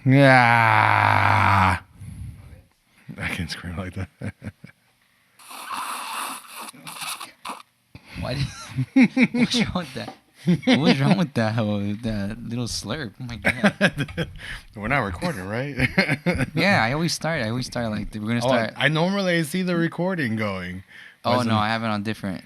Yeah. I can't scream like that. Why? What's wrong with that? What was wrong with that? That little slurp. Oh my god. We're not recording, right? Yeah, I always start like we're gonna start. I normally see the recording going. Oh no, I have it on different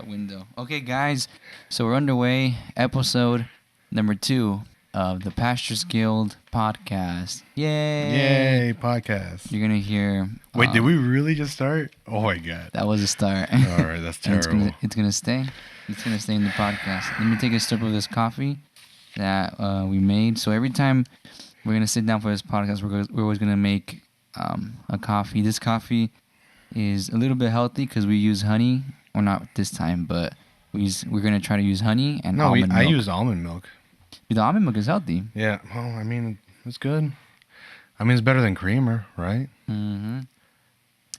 window. Okay, guys, so we're underway. Episode number 2 of the Pastors Guild podcast. Yay! Yay, podcast. You're gonna hear. Wait, did we really just start? Oh my god. That was a start. All right, that's And terrible. it's gonna stay. It's gonna stay in the podcast. Let me take a sip of this coffee that we made. So every time we're gonna sit down for this podcast, we're always gonna make a coffee. This coffee is a little bit healthy because we use honey, or not this time, but we're gonna try to use honey and almond milk. I use almond milk. The almond milk is healthy. Yeah, well, I mean, it's good. I mean, it's better than creamer, right? Mm-hmm.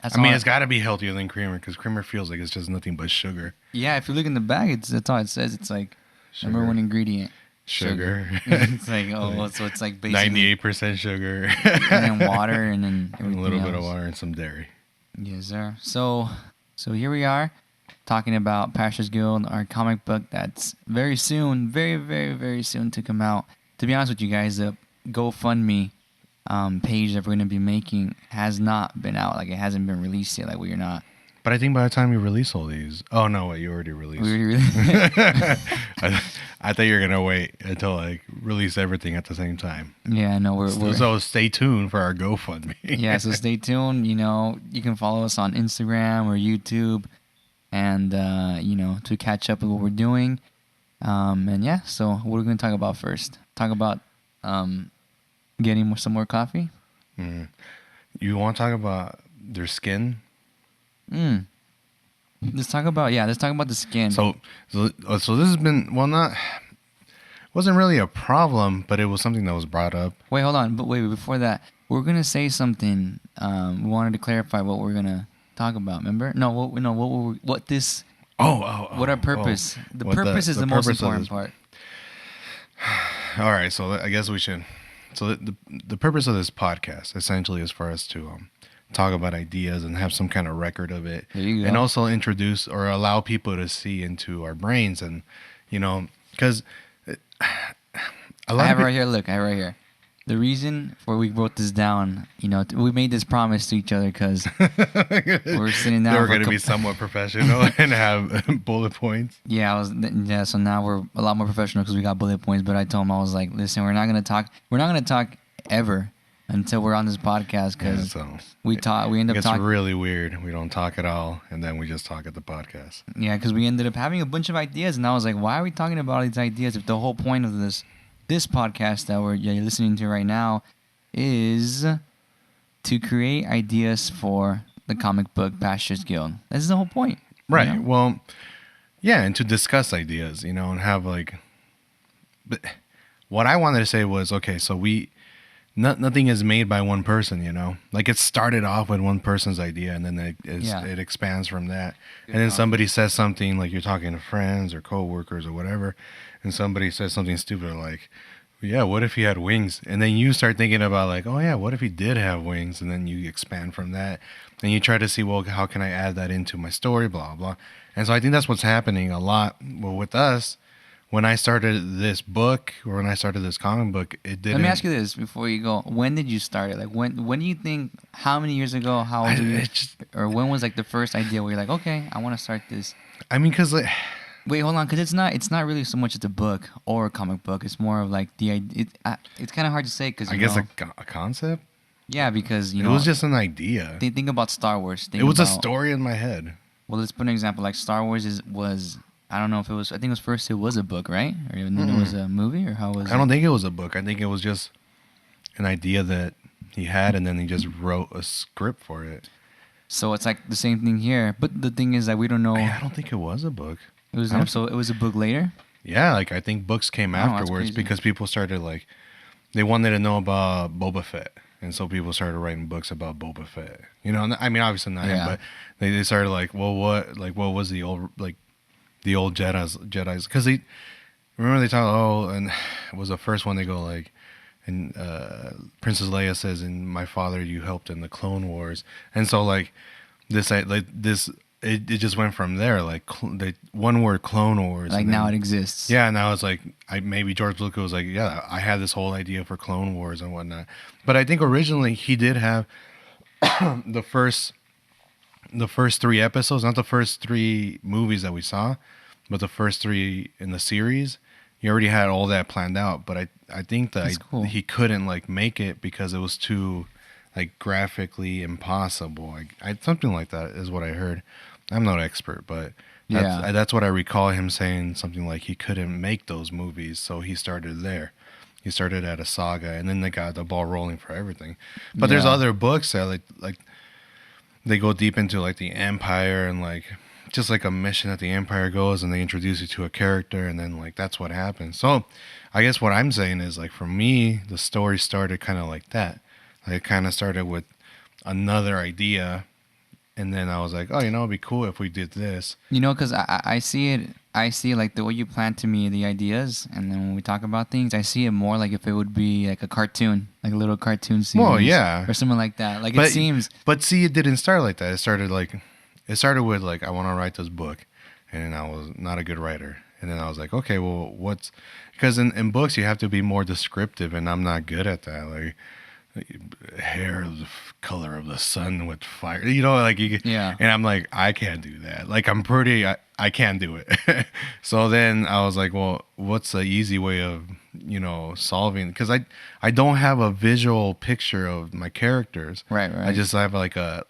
It's got to be healthier than creamer because creamer feels like it's just nothing but sugar. Yeah, if you look in the bag, that's all it says. It's like number one ingredient. Sugar. It's like, so it's like basically 98% sugar. and then water and then everything a little bit else. of water and some dairy. Yes, sir. So here we are talking about Pastors Guild, our comic book that's very soon, very, very, very soon to come out. To be honest with you guys, the GoFundMe page that we're going to be making has not been out. Like, it hasn't been released yet. Like, we're not. But I think by the time you release all these... Oh, no, wait, you already released. I thought you were going to wait until, like, release everything at the same time. Yeah, no, we're So stay tuned for our GoFundMe. Yeah, so stay tuned. You know, you can follow us on Instagram or YouTube and, to catch up with what we're doing. And, yeah, so what are we going to talk about first? Talk about getting some more coffee? You want to talk about their skin? Let's talk about the skin. So this has been wasn't really a problem, but it was something that was brought up. Wait, hold on. But wait, before that, we're gonna say something. We wanted to clarify what we're gonna talk about. Remember? What our purpose? The purpose is the most important part. All right, so I guess we should. So the purpose of this podcast essentially is for us to talk about ideas and have some kind of record of it, There you go. and also introduce or allow people to see into our brains, and because I have it right here. Look, I have it right here. The reason for we wrote this down, we made this promise to each other because we're sitting down. We're going to be somewhat professional and have bullet points. Yeah, so now we're a lot more professional because we got bullet points. But I told him, I was like, listen, we're not gonna talk ever until we're on this podcast because we end up It's talking. really weird. We don't talk at all, and then we just talk at the podcast. Yeah, because we ended up having a bunch of ideas, and I was like, why are we talking about all these ideas if the whole point of this podcast that you're listening to right now is to create ideas for the comic book Pastors Guild. This is the whole point. Right. Well, yeah, and to discuss ideas, and have but what I wanted to say was, okay, so nothing is made by one person, like it started off with one person's idea and then it expands from that. And then somebody says something, like you're talking to friends or coworkers or whatever, and somebody says something stupid like, yeah, what if he had wings? And then you start thinking about like, oh yeah, what if he did have wings? And then you expand from that and you try to see, well, how can I add that into my story, blah, blah. And so I think that's what's happening a lot with us. When I started this book, or when I started this comic book, it didn't... Let me ask you this before you go. When did you start it? Like, when do you think, how many years ago, how old were you? Or when was, like, the first idea where you're like, okay, I want to start this? I mean, because... Wait, hold on, because it's not really so much as a book or a comic book. It's more of, like, the idea... It's kind of hard to say, because, I guess a concept? Yeah, because, it was just an idea. Think about Star Wars. It was a story in my head. Well, let's put an example. Like, Star Wars was... I don't know if it was... I think it was a book, right? Or even then it was a movie? Or how was it? I don't think it was a book. I think it was just an idea that he had, and then he just wrote a script for it. So it's like the same thing here. But the thing is that we don't know... I don't think it was a book. It was it was a book later? Yeah, like I think books came afterwards because people started like... They wanted to know about Boba Fett. And so people started writing books about Boba Fett. I mean, obviously not him, but they started like, well, what was the old... The old Jedi's, because they talk. And it was the first one. They go like, and Princess Leia says, "And my father, you helped in the Clone Wars." And so like this, it just went from there. Like the one word Clone Wars. Like and now then, it exists. yeah, now it's like maybe George Lucas was like, yeah, I had this whole idea for Clone Wars and whatnot. But I think originally he did have the first three episodes, not the first three movies that we saw, but the first three in the series. He already had all that planned out, but I think that That's cool. he couldn't like make it because it was too like graphically impossible. Something like that is what I heard. I'm not an expert, but that's what I recall him saying, something like he couldn't make those movies, so he started there. He started at a saga, and then they got the ball rolling for everything. But there's other books that like they go deep into like the Empire and like just like a mission that the Empire goes, and they introduce you to a character, and then like that's what happens. So I guess what I'm saying is like for me, the story started kind of like that. Like it kind of started with another idea, and then I was like, oh, it'd be cool if we did this. Because I see it. I see like the way you plan to me the ideas, and then when we talk about things, I see it more like if it would be like a cartoon, like a little cartoon series. Well, yeah, or something like that. Like but, it seems. But see, it didn't start like that. It started with like I want to write this book, and I was not a good writer. And then I was like, okay, well, because in books you have to be more descriptive, and I'm not good at that. Like hair the color of the sun with fire, like Yeah. And I'm like, I can't do that. Like I can't do it. So then I was like, well, what's the easy way of solving, because I don't have a visual picture of my characters. Right. I just have like I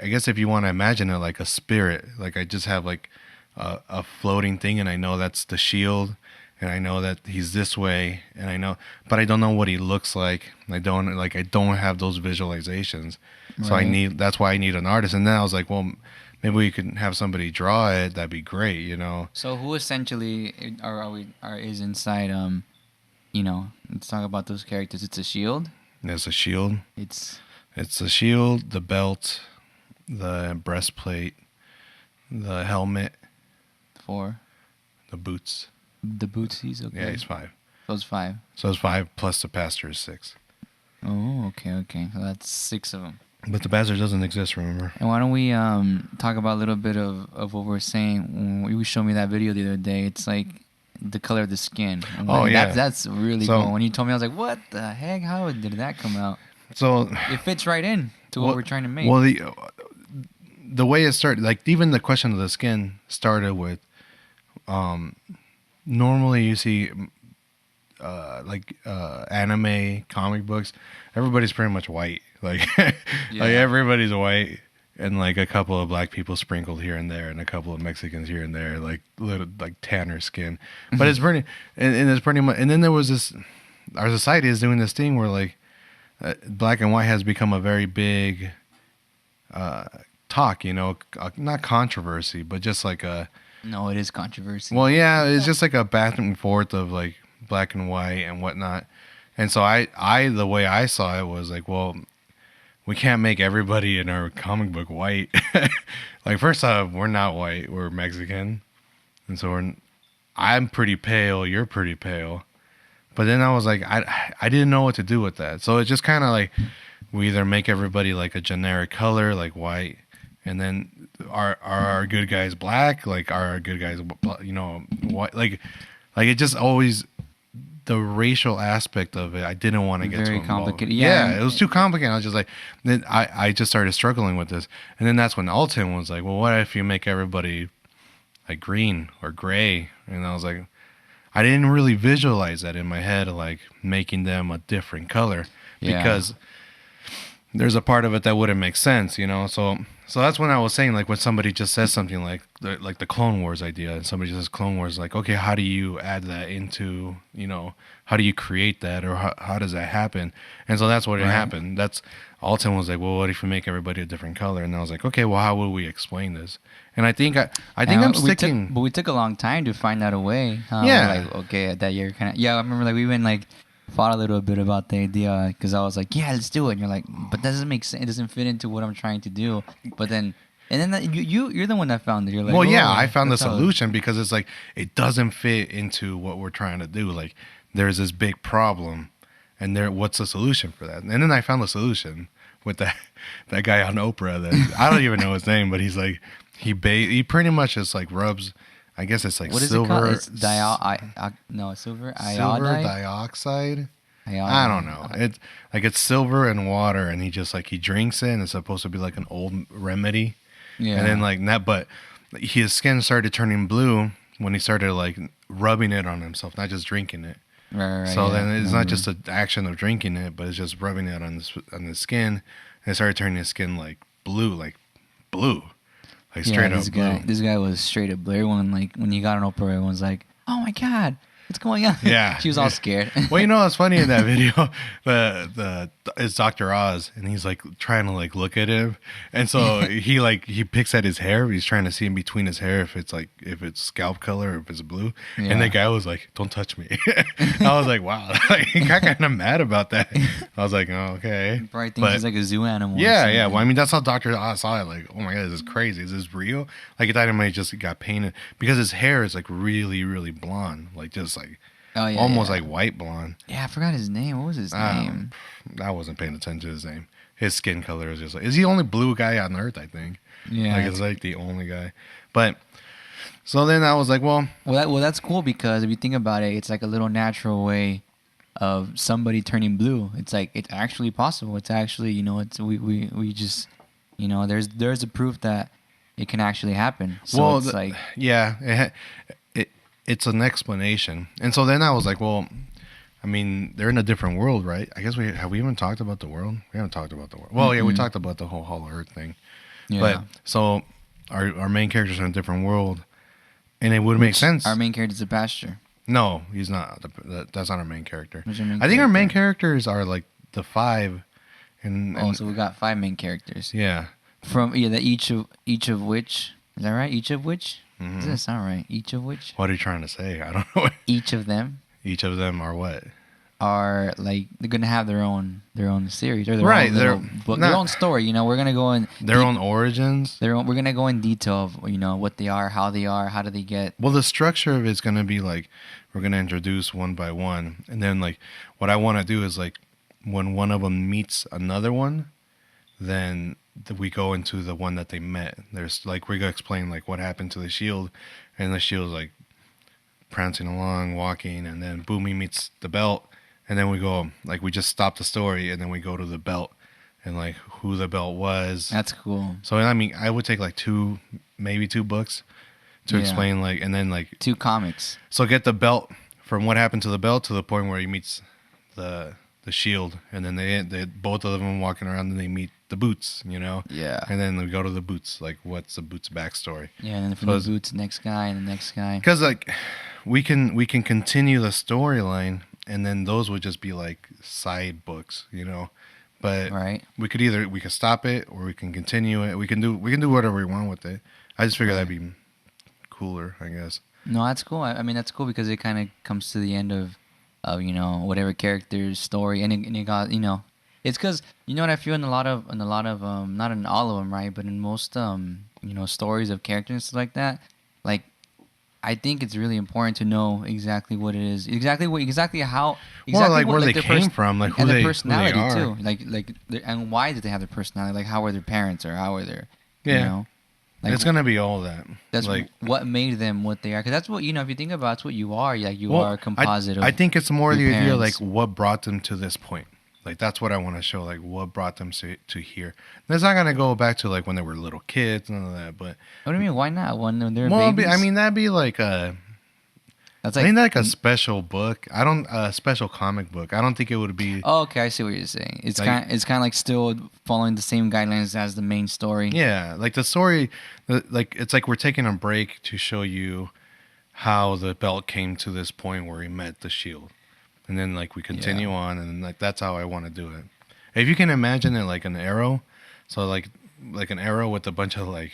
guess if you want to imagine it like a spirit, like I just have like a floating thing, and I know that's the shield, and I know that he's this way, and but I don't know what he looks like. I don't have those visualizations. So that's why I need an artist. And then I was like, well, maybe we could have somebody draw it. That'd be great, So who essentially is inside? Let's talk about those characters. It's a shield. There's a shield. It's a shield, the belt, the breastplate, the helmet, the boots. The bootsies, okay. Yeah, he's 5. So it's 5. So it's 5 plus the pastor is 6. Oh, okay. So that's 6 of them. But the bastard doesn't exist, remember? And why don't we talk about a little bit of what we're saying? When you showed me that video the other day, it's like the color of the skin. Yeah. That's really cool. When you told me, I was like, what the heck? How did that come out? So it fits right in to what we're trying to make. Well, the way it started, like even the question of the skin started with, normally you see anime comic books, everybody's pretty much white. Like like everybody's white, and like a couple of black people sprinkled here and there, and a couple of Mexicans here and there, like little like tanner skin. But it's pretty and it's pretty much. And then there was this, our society is doing this thing where like black and white has become a very big talk, not controversy, but just like a. No, it is controversy. Well, yeah, it's just like a back and forth of like black and white and whatnot. And so I the way I saw it was like, well, we can't make everybody in our comic book white. Like, first off, we're not white, we're Mexican. And so I'm pretty pale, you're pretty pale. But then I was like, I didn't know what to do with that. So it's just kind of like, we either make everybody like a generic color, like white, and then are our good guys black? Like, are our good guys, white? Like it just always, the racial aspect of it, I didn't want to get very too complicated. Yeah, it was too complicated. I was just like, then I just started struggling with this. And then that's when Alton was like, well, what if you make everybody like green or gray? And I was like, I didn't really visualize that in my head, like making them a different color, because there's a part of it that wouldn't make sense, So that's when I was saying, like, when somebody just says something like the Clone Wars idea, and somebody just says Clone Wars, like, okay, how do you add that into, how do you create that, or how does that happen? And so that's what it happened. That's Alton was like, well, what if we make everybody a different color? And I was like, okay, well, how would we explain this? And I think I'm sticking. But we took a long time to find out a way. Yeah. Like, okay, that you're kind of. Yeah, I remember like we even like fought a little bit about the idea, because I was like, yeah, let's do it. And you're like, but that doesn't make sense. It doesn't fit into what I'm trying to do. But then. And then you're the one that found it. You're like, well, yeah, I found the solution, because it's like it doesn't fit into what we're trying to do. Like, there's this big problem, And there, what's the solution for that? And then I found the solution with that guy on Oprah. That I don't even know his name, but he's like he pretty much just like rubs. I guess it's like What is it silver. called? It's no, silver Silver iodide. dioxide. I don't Iodide. know. It's like it's silver and water, and he just like he drinks it, and it's supposed to be like an old remedy. Yeah. And then like that, but his skin started turning blue when he started like rubbing it on himself, not just drinking it. Right. So yeah, then it's I not just the action of drinking it, but it's just rubbing it on the skin, and it started turning his skin like blue, like straight up blue. This guy was straight up blue. Everyone, like, when he got on Oprah, everyone's like, "Oh my god, what's going on?" Yeah. She was all scared. Well, you know what's funny in that video? It's Dr. Oz, and he's like trying to like look at him, and so he picks at his hair. He's trying to see in between his hair if it's scalp color or if it's blue. Yeah. And the guy was like, "Don't touch me." I was like, "Wow," like, he got kind of mad about that. I was like, "Oh, okay." He probably thinks he's like a zoo animal. or Yeah, something. yeah. Well, I mean, that's how Dr. Oz saw it. Like, oh my god, this is crazy. Is this real? Like, he thought he might just got painted because his hair is like really, really blonde, like just like Oh yeah. almost yeah. like white blonde. Yeah, I forgot his name. What was his name? I wasn't paying attention to his name. His skin color is just like, is he the only blue guy on Earth? I think. Yeah. Like, it's like the only guy. But so then I was like, well, That's cool because if you think about it, it's like a little natural way of somebody turning blue. It's like it's actually possible. It's actually it's we just there's a proof that it can actually happen. So it's like yeah, it's an explanation. And so then I was like, well, I mean, they're in a different world, right? I guess have we even talked about the world? We haven't talked about the world. Well, yeah, we talked about the whole Hollow Earth thing. yeah. But so our main character's in a different world, and it would make sense. Our main character's a pastor. No, he's not. That's not our main character. Who's your main I think our main character? characters are like the five, and So we got 5 main characters. yeah, From each of which is that right? Each of which Mhm. doesn't sound right. Each of which What are you trying to say? I don't know. each of them Each of them are what? are like they're gonna have their own series or their Right, own little they're book, not- their own story. We're gonna go in Their own origins. we're gonna go in detail of what they are, how do they get. Well, the structure of it's gonna be like we're gonna introduce one by one, and then like what I want to do is like when one of them meets another one, then we go into the one that they met. There's like we're gonna explain like what happened to the shield, and the shield's like prancing along, walking, and then boom, he meets the belt, and then we go like we just stop the story, and then we go to the belt, and like who the belt was. That's cool. So I mean, I would take like maybe two books to Yeah. explain like, and then like 2 comics. so get the belt from what happened to the belt to the point where he meets the shield, and then they both of them walking around, and they meet the boots, Yeah. and then we go to the boots, like what's the boots backstory? Yeah, and then from So the it's- boots, next guy and the next guy. Because like we can continue the storyline, and then those would just be like side books, But Right. we could stop it or we can continue it. We can do whatever we want with it. I just figure that'd be cooler, I guess. No, that's cool. I mean, that's cool because it kind of comes to the end of whatever character's story, and it got it's because what I feel in a lot of not in all of them, right, but in most stories of characters and stuff like that, like I think it's really important to know exactly what it is, exactly how Like what, where they their came from, like who and they, their personality who they are. too, and why did they have their personality, like how were their parents or how were their Yeah. like It's gonna be all that. that's like what made them what they are, because that's what if you think about it, it's what you are, like you well, are a composite of I think it's more the your idea parents. like what brought them to this point. Like that's what I want to show. Like what brought them to here. And it's not gonna go back to like when they were little kids, none of that. But What do you mean? Why not? When they're well, babies? I mean that'd be like a. that's I think like a special book. A special comic book. I don't think it would be. Oh, okay, I see what you're saying. It's Like- kind of like still following the same guidelines as the main story. Yeah, like the story, like it's like we're taking a break to show you how the belt came to this point where he met the shield, and then like we continue on, and like that's how I want to do it. If you can imagine it like an arrow, so like an arrow with a bunch of like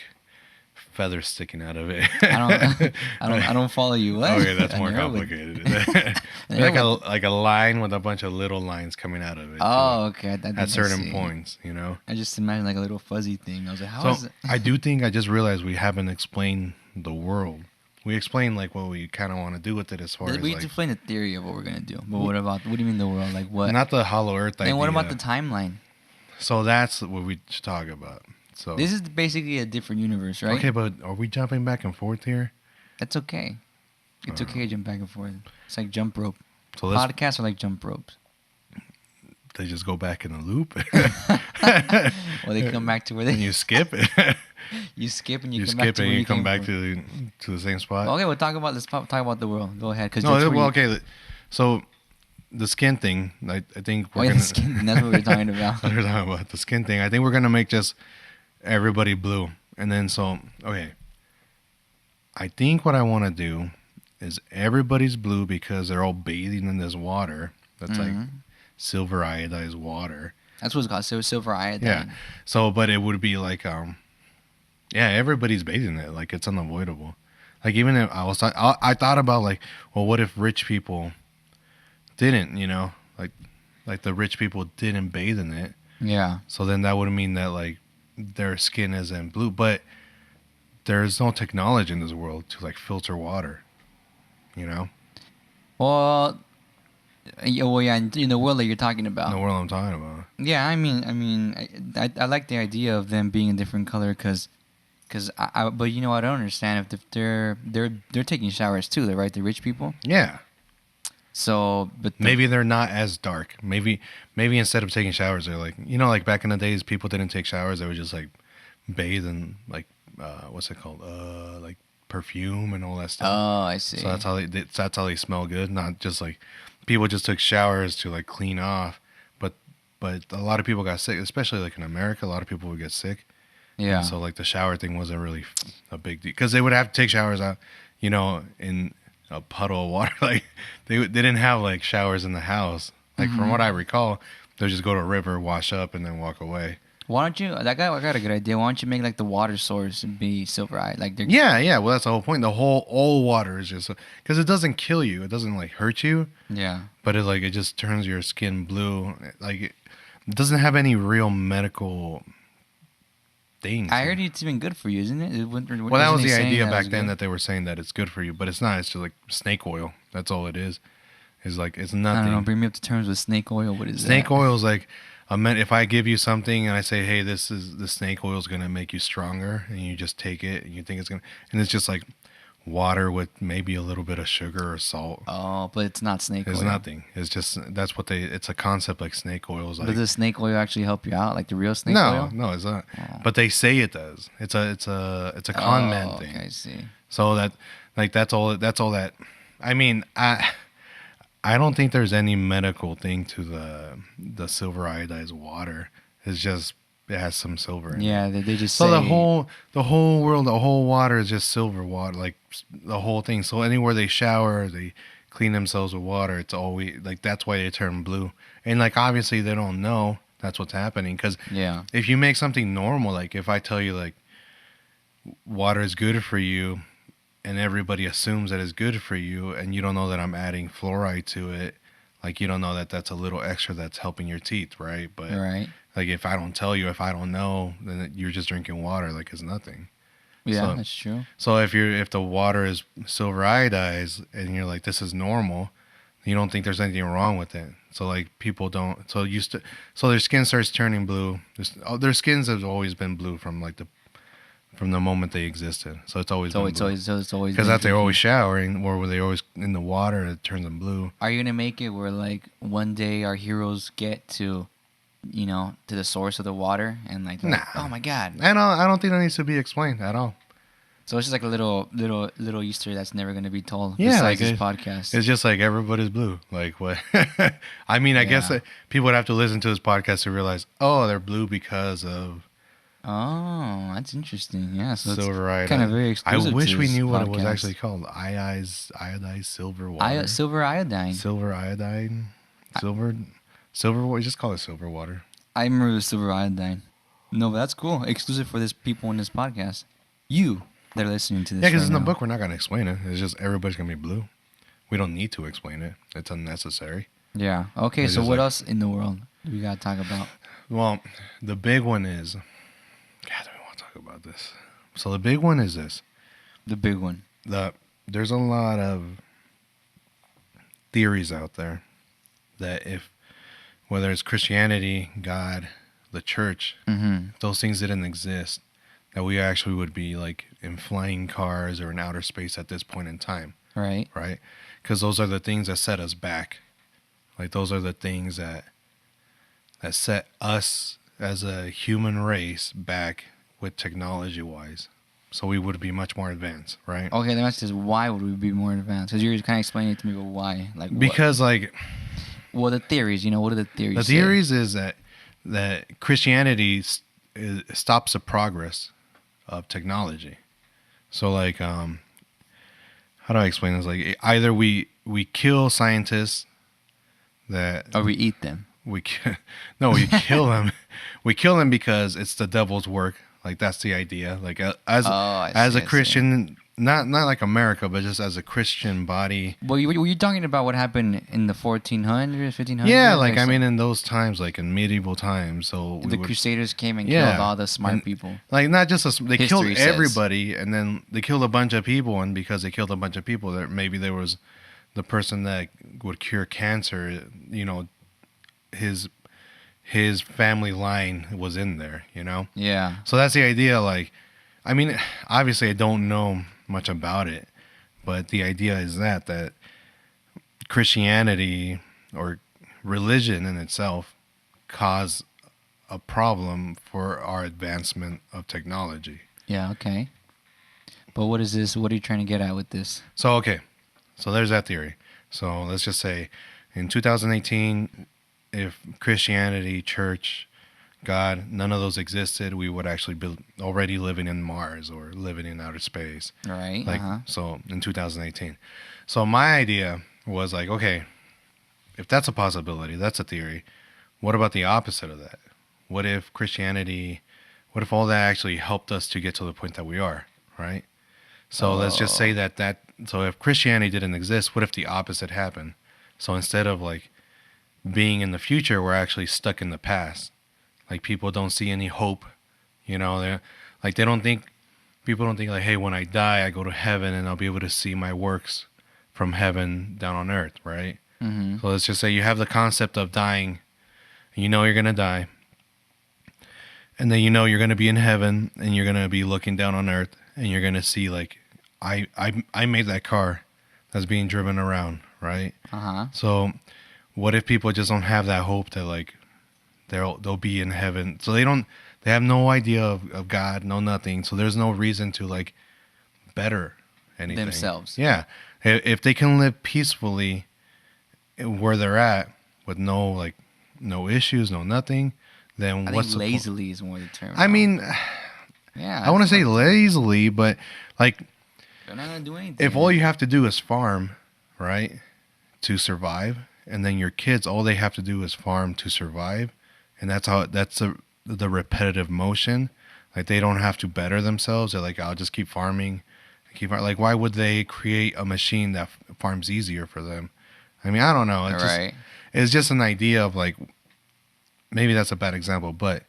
feathers sticking out of it. I don't follow you. What? Okay, that's An more arrow with- complicated. like a line with a bunch of little lines coming out of it. Oh, okay. At certain points, I just imagined like a little fuzzy thing. I was like, how is So it? I do think I just realized we haven't explained the world. we explained like what we kind of want to do with it as far as We like explained the theory of what we're gonna do, but what do you mean the world? Like what? not the Hollow Earth idea. And what about the timeline? So that's what we should talk about. So This is basically a different universe, right? okay, but are we jumping back and forth here? That's okay. It's okay to jump back and forth. It's like jump rope. So let's, Podcasts are like jump ropes. they just go back in a loop. Well, they come back to where they. And you skip it. You skip and you, You come back skip to it where and you you come came back from. to the same spot. Okay, we'll talk about talk about the world. Go ahead, because No, well, okay. So the skin thing, I think we're oh, yeah, gonna. the skin. That's what we're talking about. We're talking about the skin thing. I think we're gonna make just everybody blue, and then so okay. I think what I want to do is everybody's blue because they're all bathing in this water that's like silver iodized water. That's what it's called. So silver iodine. Yeah. So, but it would be like, yeah, everybody's bathing in it. Like it's unavoidable. Like even if I thought about like, well, what if rich people didn't, like the rich people didn't bathe in it. Yeah. So then that would mean that like their skin isn't blue, but there's no technology in this world to like filter water, Well, yeah, in the world that you're talking about. In the world I'm talking about. Yeah, I mean, I like the idea of them being a different color because but I don't understand if they're taking showers too, right? The rich people. Yeah. So, but Maybe they're not as dark. Maybe instead of taking showers, they're like, like back in the days, people didn't take showers. They would just like bathe in like, what's it called? Like perfume and all that stuff. Oh, I see. So that's how they smell good. Not just like people just took showers to like clean off. But a lot of people got sick, especially like in America. A lot of people would get sick. Yeah. And so like the shower thing wasn't really a big deal because they would have to take showers out, in a puddle of water. Like they didn't have like showers in the house. Like from what I recall, they would just go to a river, wash up, and then walk away. Why don't you? I got a good idea. Why don't you make like the water source be silver eye? Like they're Yeah. Well, that's the whole point. The whole all water is just because it doesn't kill you. It doesn't like hurt you. Yeah. But it just turns your skin blue. Like it doesn't have any real medical things. I heard it's even good for you, isn't it? Well, that was the idea back then that they were saying that it's good for you, but it's not. It's just like snake oil. That's all it is. It's like it's nothing. I don't know. Bring me up to terms with snake oil. What is snake that? oil is like if I give you something and I say, hey, the snake oil is gonna make you stronger, and you just take it and you think it's gonna, and it's just like water with maybe a little bit of sugar or salt. Oh, but it's not snake oil. It's nothing. It's just it's a concept like snake oil is like. But does snake oil actually help you out, like the real snake oil? No, it's not. Oh. But they say it does. It's a con man thing. Okay, I see. So that's all that. I mean, I don't think there's any medical thing to the silver iodized water. It's just it has some silver in it. Yeah, they just So say the whole world, the whole water is just silver water, like the whole thing. So anywhere they shower, they clean themselves with water. It's always like that's why they turn blue. And like obviously they don't know that's what's happening because yeah. if you make something normal, like if I tell you like water is good for you, and everybody assumes that it's good for you, and you don't know that I'm adding fluoride to it, like you don't know that that's a little extra that's helping your teeth, right? But Right. like if I don't tell you, if I don't know, then you're just drinking water like it's nothing. Yeah, So- that's true. So if the water is silver iodized and you're like this is normal, you don't think there's anything wrong with it. So like people don't. So so their skin starts turning blue. Their skins have always been blue from the moment they existed. So it's always been blue. It's always Because been that they're blue. always showering, or were they always in the water? It turns them blue. Are you gonna make it where like one day our heroes get to, to the source of the water and like, Nah. oh my god. I don't think that needs to be explained at all. So it's just like a little Easter that's never gonna be told. Yeah, besides like this it- podcast. It's just like everybody's blue. Like what? I mean, I guess Yeah. that people would have to listen to this podcast to realize, oh, they're blue because of Oh, that's interesting. Yeah, so it's silver iodide. kind of very exclusive. I wish to we this knew what it was podcast. actually called. Iodized silver water. Silver iodine. Silver iodine. Silver water. Just call it silver water. I remember the silver iodine. No, but that's cool. Exclusive for this people in this podcast. You that are listening to this. Yeah, because right in the now. book we're not gonna explain it. It's just everybody's gonna be blue. We don't need to explain it. It's unnecessary. Yeah. Okay. It's So just what like- else in the world do we gotta talk about? Well, the big one is. God, I don't want to talk about this. So the big one is this. The big one. there's a lot of theories out there that if whether it's Christianity, God, the church, Mm-hmm. those things didn't exist, that we actually would be like in flying cars or in outer space at this point in time, Right. right? Because those are the things that set us back. Like those are the things that set us as a human race back with technology wise. So we would be much more advanced, right? Okay, the message is why would we be more advanced? Because you're kind of explaining it to me, but why? Like, Because like what the theories? You know, what are the theories? the theories is that Christianity stops the progress of technology. So like how do I explain this? Like either we kill scientists that Or we eat them. we no we kill them. We kill them because it's the devil's work. Like that's the idea. Like as I a Christian, not like America, but just as a Christian body. Well, were you talking about what happened in the 1400s, 1500s? Yeah, like I mean in those times, like in medieval times. So the Crusaders came and Yeah. killed all the smart And, people. like not just they killed History says. everybody, and then they killed a bunch of people, and because they killed a bunch of people, maybe there was the person that would cure cancer. You know, his family line was in there. You know. Yeah. So that's the idea. Like, I mean, obviously I don't know much about it, but the idea is that Christianity or religion in itself caused a problem for our advancement of technology. Yeah. Okay. But what is this? What are you trying to get at with this? So, okay. So there's that theory. So let's just say in 2018, if Christianity, church, God, none of those existed, we would actually be already living in Mars or living in outer space. Right. Like, so in 2018. So my idea was like, okay, if that's a possibility, that's a theory. What about the opposite of that? What if what if all that actually helped us to get to the point that we are, right? So let's just say so if Christianity didn't exist, what if the opposite happened? So instead of like being in the future, we're actually stuck in the past. Like people don't see any hope, you know, people don't think like, hey, when I die, I go to heaven and I'll be able to see my works from heaven down on earth, right? Mm-hmm. So let's just say you have the concept of dying, and you know you're going to die. And then you know you're going to be in heaven and you're going to be looking down on earth and you're going to see like, I made that car that's being driven around, right? So what if people just don't have that hope that like they'll be in heaven? So they have no idea of God, no nothing. So there's no reason to like better anything. Themselves. Yeah. If they can live peacefully where they're at with no issues, no nothing, then I think lazily is more the term. I mean, yeah. I want to say lazily, but like they're not gonna do anything. if all you have to do is farm, right, to survive, and then your kids, all they have to do is farm to survive, and that's the repetitive motion. Like they don't have to better themselves. They're like, I'll just keep farming, like why would they create a machine that farms easier for them? I mean, I don't know. It's just an idea of like, maybe that's a bad example, but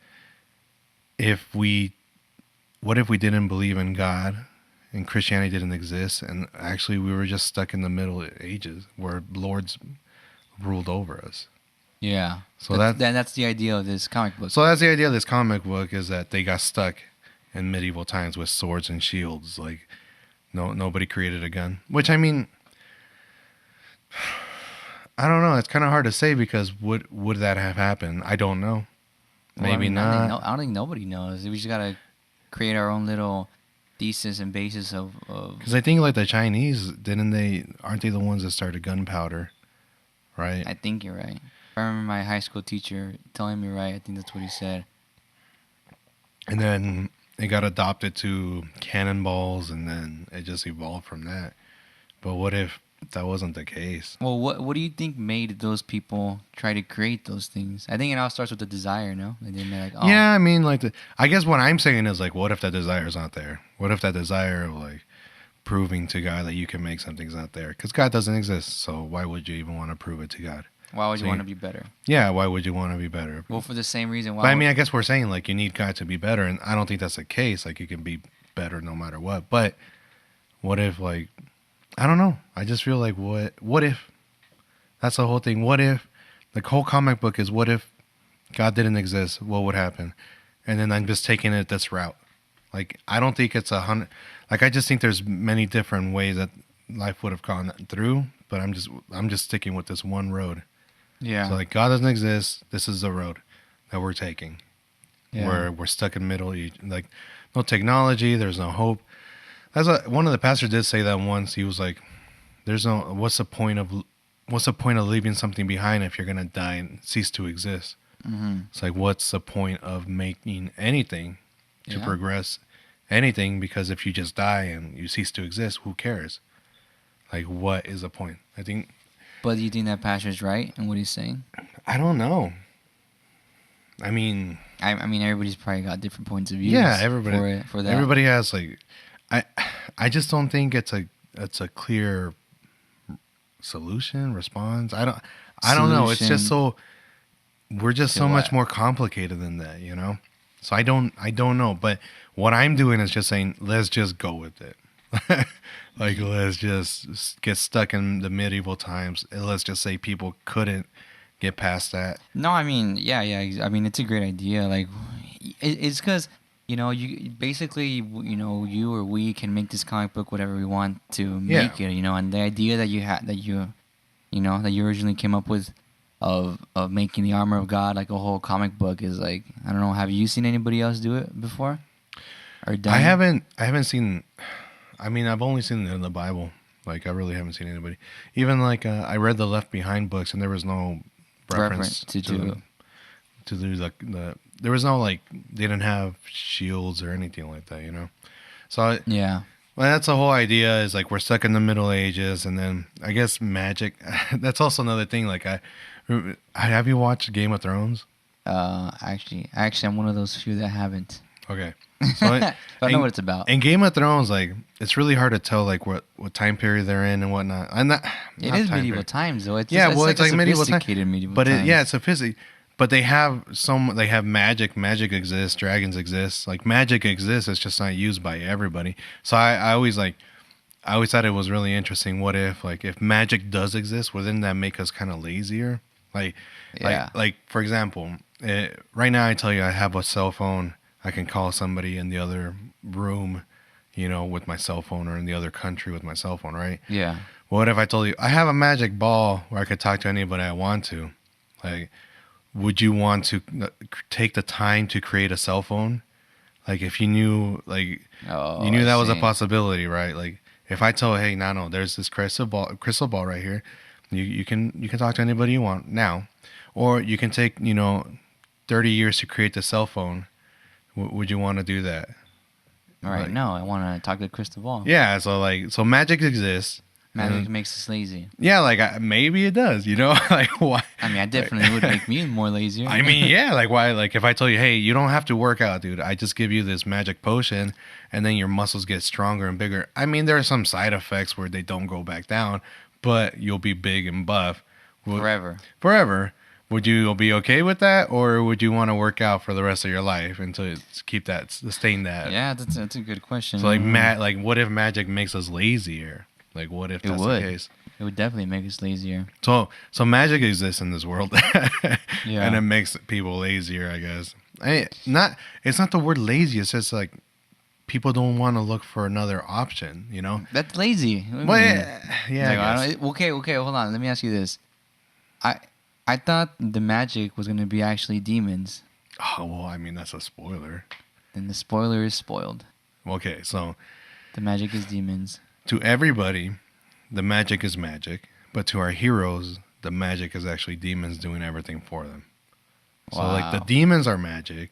what if we didn't believe in God and Christianity didn't exist, and actually we were just stuck in the Middle Ages where lords ruled over us? Yeah. So that's the idea of this comic book. So that's the idea of this comic book, is that they got stuck in medieval times with swords and shields. Like nobody created a gun, which I mean, I don't know. It's kind of hard to say because would that have happened? I don't know. Maybe not. I don't think nobody knows. We just gotta create our own little thesis and basis of. Because I think like the Chinese, aren't they the ones that started gunpowder, right? I think you're right. I remember my high school teacher telling me right. I think that's what he said. And then it got adopted to cannonballs, and then it just evolved from that. But what if that wasn't the case? Well, what do you think made those people try to create those things? I think it all starts with the desire, no? And then they're like, oh. Yeah, I mean, like, I guess what I'm saying is, like, what if that desire is not there? What if that desire of, like, proving to God that you can make something's not there? Because God doesn't exist, so why would you even want to prove it to God? Why would you want to be better? Yeah, why would you want to be better? Well, for the same reason. But I mean, I guess we're saying, like, you need God to be better, and I don't think that's the case. Like, you can be better no matter what. But what if, like, I don't know. I just feel like what if that's the whole thing. What if the whole comic book is what if God didn't exist? What would happen? And then I'm just taking it this route. Like I don't think it's 100. Like I just think there's many different ways that life would have gone through. But I'm just sticking with this one road. Yeah. So like God doesn't exist. This is the road that we're taking. Yeah. We're stuck in the middle. Like no technology. There's no hope. One of the pastors did say that once. He was like, "There's no. What's the point of leaving something behind if you're gonna die and cease to exist?" Mm-hmm. It's like, what's the point of making anything to Yeah. progress anything? Because if you just die and you cease to exist, who cares? Like, what is the point? I think But do you think that pastor's right in what he's saying? I don't know. I mean, I mean, everybody's probably got different points of view. yeah, everybody for that. everybody has like, I just don't think it's a clear solution response. I don't know. It's just Solution we're just to so much what? more complicated than that, you know. So I don't know. But what I'm doing is just saying, let's just go with it. Like let's just get stuck in the medieval times. And let's just say people couldn't get past that. No, I mean, yeah. I mean, it's a great idea. Like, it's because you basically, you or we can make this comic book whatever we want to Yeah. make it. And the idea that you had, that you originally came up with, of making the armor of God like a whole comic book is like, I don't know. Have you seen anybody else do it before? Or done? I haven't seen. I mean, I've only seen it in the Bible. Like I really haven't seen anybody. Even like I read the Left Behind books, and there was no reference to do it. to do the there was no like they didn't have shields or anything like that, you know. So Yeah. well, that's the whole idea is like we're stuck in the Middle Ages, and then I guess magic. That's also another thing. Like have you watched Game of Thrones? Actually, I'm one of those few that haven't. Okay, so But I know what it's about. in Game of Thrones, like it's really hard to tell like what time period they're in and whatnot. And not It not is time medieval period. times, though. It's Yeah, just, well, it's it's like like a medieval time. sophisticated medieval But times. it's sophisticated. But they have they have magic. Magic exists. Dragons exist. Like magic exists. It's just not used by everybody. So I always I always thought it was really interesting. What if if magic does exist, wouldn't that make us kind of lazier? Like Yeah. like for example, right now I tell you I have a cell phone. I can call somebody in the other room, with my cell phone, or in the other country with my cell phone, right? Yeah. What if I told you I have a magic ball where I could talk to anybody I want to? Like, would you want to take the time to create a cell phone? Like, if you knew, Oh, you knew I that was a see. possibility, right? Like, if I told, hey, Nano, there's this crystal ball right here. You can talk to anybody you want now, or you can take 30 years to create the cell phone. Would you want to do that? All right. Like- No, I want to talk to Crystal Ball. Yeah. So magic exists. Magic and- makes us lazy. Yeah, maybe it does. Like why? I mean, I definitely would make me more lazier. I mean, yeah, like why? Like if I told you, hey, you don't have to work out, dude. I just give you this magic potion, and then your muscles get stronger and bigger. I mean, there are some side effects where they don't go back down, but you'll be big and buff Forever. Forever. Would you be okay with that, or would you want to work out for the rest of your life until sustain that? Yeah, that's a good question. So like what if magic makes us lazier? Like what if It that's would. the case? It would definitely make us lazier. So magic exists in this world, Yeah. and it makes people lazier, I guess. It's not the word lazy. It's just like people don't want to look for another option, That's lazy. What do you Well, mean? yeah, Like, I guess. okay, hold on. Let me ask you this. I thought the magic was gonna be actually demons. Oh well, I mean that's a spoiler. Then the spoiler is spoiled. Okay, so The magic is demons. to everybody, the magic is magic, but to our heroes, the magic is actually demons doing everything for them. So like the Wow. demons are magic,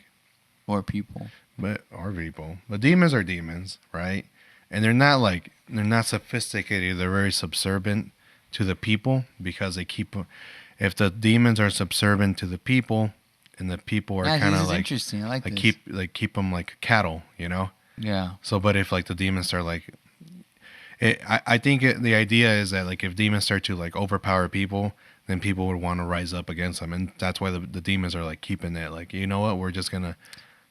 Or people. but are people. The demons are demons, right? And they're not sophisticated. They're very subservient to the people because they keep. If the demons are subservient to the people, and the people are Yeah, kind this of is like interesting. I like this. keep them like cattle, Yeah. So, but if like the demons start I think the idea is that like if demons start to like overpower people, then people would want to rise up against them, and that's why the demons are like keeping it. Like you know what, we're just gonna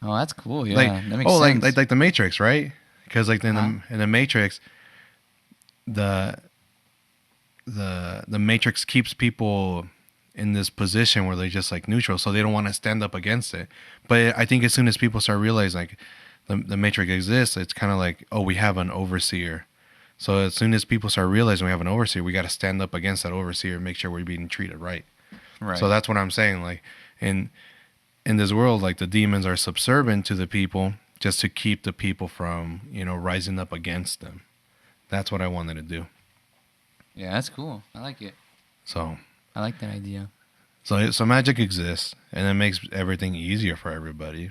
Oh, that's cool. Yeah, like that makes sense. like the Matrix, right? Because like in Huh? the Matrix, the the Matrix keeps people in this position where they're just like neutral, so they don't want to stand up against it. But I think as soon as people start realizing like the Matrix exists, it's kind of like, oh, we have an overseer. So as soon as people start realizing we have an overseer, we got to stand up against that overseer and make sure we're being treated right. Right. So that's what I'm saying. Like in this world, like the demons are subservient to the people just to keep the people from, rising up against them. That's what I wanted to do. Yeah, that's cool. I like it. So I like that idea. So magic exists, and it makes everything easier for everybody.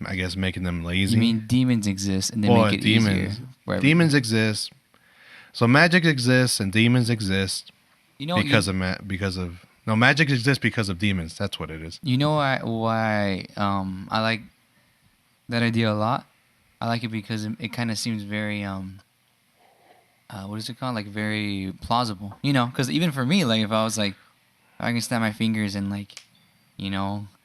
I guess making them lazy. You mean demons exist and they make it easier? Demons exist. So magic exists and demons exist because of magic exists because of demons. That's what it is. You know why I like that idea a lot? I like it because it kind of seems very what is it called? Like very plausible. Because even for me, like if I was like, I can snap my fingers and like,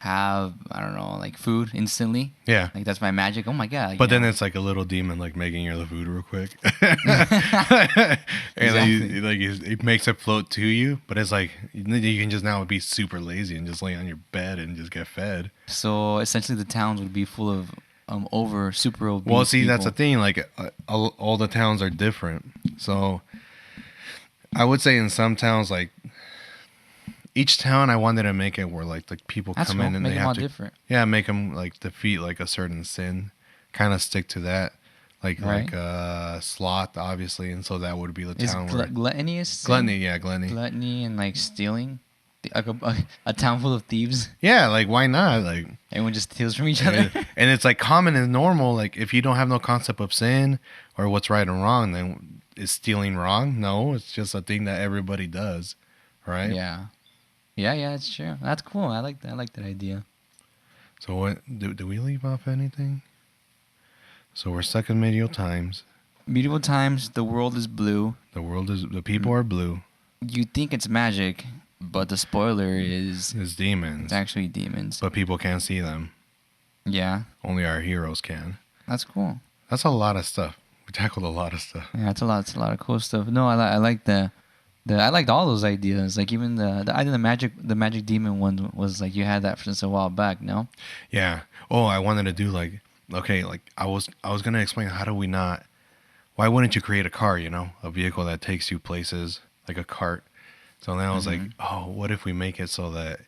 have, I don't know, like food instantly. Yeah. Like that's my magic. Oh my God. But then it's like a little demon like making you the food real quick. And it makes it float to you. But it's like, you can just now be super lazy and just lay on your bed and just get fed. So essentially the towns would be full of super obese Well, see, people. that's the thing. Like all the towns are different. So I would say in some towns, like each town, I wanted to make it where like people That's come cool. in and Make they them have all to, different. yeah, make them like defeat like a certain sin, kind of stick to that, like Right. sloth, obviously, and so that would be the Is town where gluttony a sin? gluttony, yeah, gluttony, Gluttony and like stealing, like a town full of thieves. yeah, like why not, like. Everyone just steals from each other. And it's like common and normal. Like if you don't have no concept of sin or what's right and wrong, then is stealing wrong? No, it's just a thing that everybody does, right? Yeah, it's true. That's cool. I like that. I like that idea. So what do we leave off anything? So we're stuck in medieval times. Medieval times, the world is blue. The people are blue. You think it's magic, but the spoiler is It's demons. it's actually demons. But people can't see them. Yeah, Only our heroes can. that's cool. That's a lot of stuff. We tackled a lot of stuff. Yeah, it's a lot. It's a lot of cool stuff. No, I like I liked all those ideas. Like even the I think the magic demon one was like you had that since a while back. No. Yeah. Oh, I wanted to do like, okay, like I was gonna explain why wouldn't you create a car, a vehicle that takes you places, like a cart. So then I was like, oh, what if we make it so that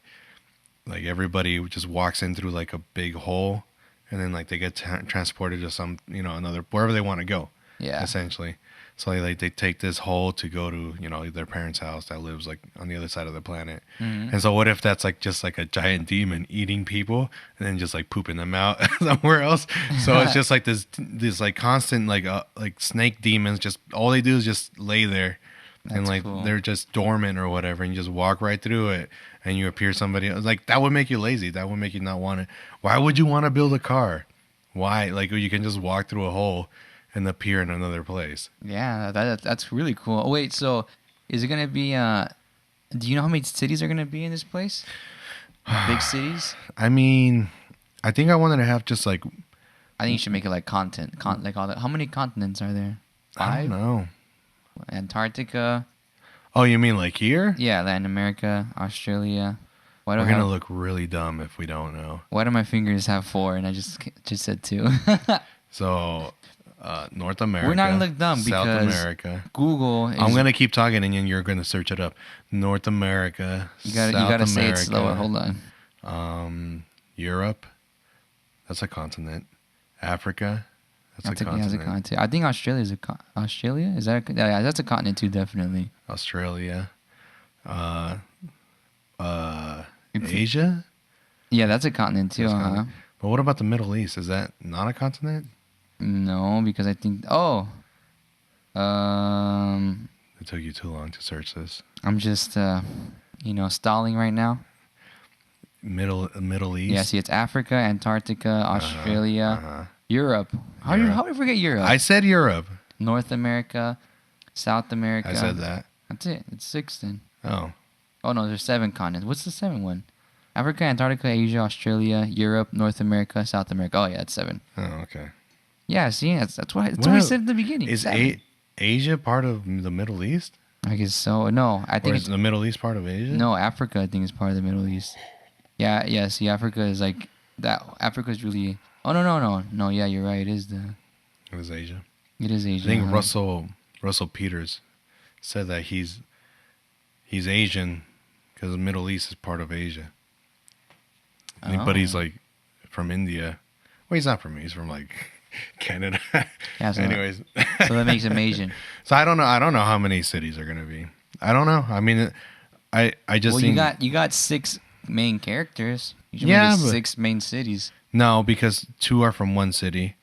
like everybody just walks in through like a big hole, and then like they get transported to some, another, wherever they want to go. Yeah. Essentially. So they take this hole to go to, their parents' house that lives like on the other side of the planet. Mhm. And so what if that's like just like a giant demon eating people and then just like pooping them out somewhere else? So it's just like this like constant like snake demons, just all they do is just lay there. And That's like cool. they're just dormant or whatever, and you just walk right through it and you appear somebody else. Like that would make you lazy. That would make you not want it. Why would you want to build a car? Why? Like you can just walk through a hole and appear in another place. Yeah, that's really cool. Oh, wait, so is it gonna be? Do you know how many cities are gonna be in this place? Big cities. I mean, I think I wanted to have just like, I think you should make it like like all that. How many continents are there? I don't 5. know. Antarctica. Oh, you mean like here? Yeah, Latin America, Australia. Why We're gonna look really dumb if we don't know. Why do my fingers have 4 and I just said 2? So, North America. We're not gonna look dumb South because America. Google is, I'm gonna keep talking and then you're gonna search it up. North America. you gotta say it slower. Hold on. Europe. That's a continent. Africa. That's a continent. That's a continent. I think Australia is Australia? Is that yeah, that's a continent too, definitely. Australia. Asia. Yeah, that's a continent too. That's continent. But what about the Middle East? Is that not a continent? No, because I think It took you too long to search this. I'm just stalling right now. Middle East. Yeah, see, it's Africa, Antarctica, Australia, Europe. How do you forget Europe? I said Europe. North America, South America. I said that. That's it. It's 6 then. Oh. Oh no, there's 7 continents. What's the 7th one? Africa, Antarctica, Asia, Australia, Europe, North America, South America. Oh yeah, it's 7. Oh, okay. Yeah, see, that's what we said at the beginning. Is 7. Asia part of the Middle East? I guess so. No, I Or think is it's the Middle East part of Asia? no Africa. I think is part of the Middle East. Yeah, yeah. See, Africa is like that. Africa's really. Oh no. Yeah, you're right. It is the. It was Asia. It is I Asia. think Huh? Russell Peters said that he's Asian because the Middle East is part of Asia. But he's Oh. like from India. Well, he's not from. He's from like Canada. Yeah. So, Anyways, so that makes him Asian. so I don't know. I don't know how many cities are gonna be. I don't know. I mean, I just Well, think you got 6 main characters. You should Yeah, make it but- 6 main cities. no, because 2 are from one city,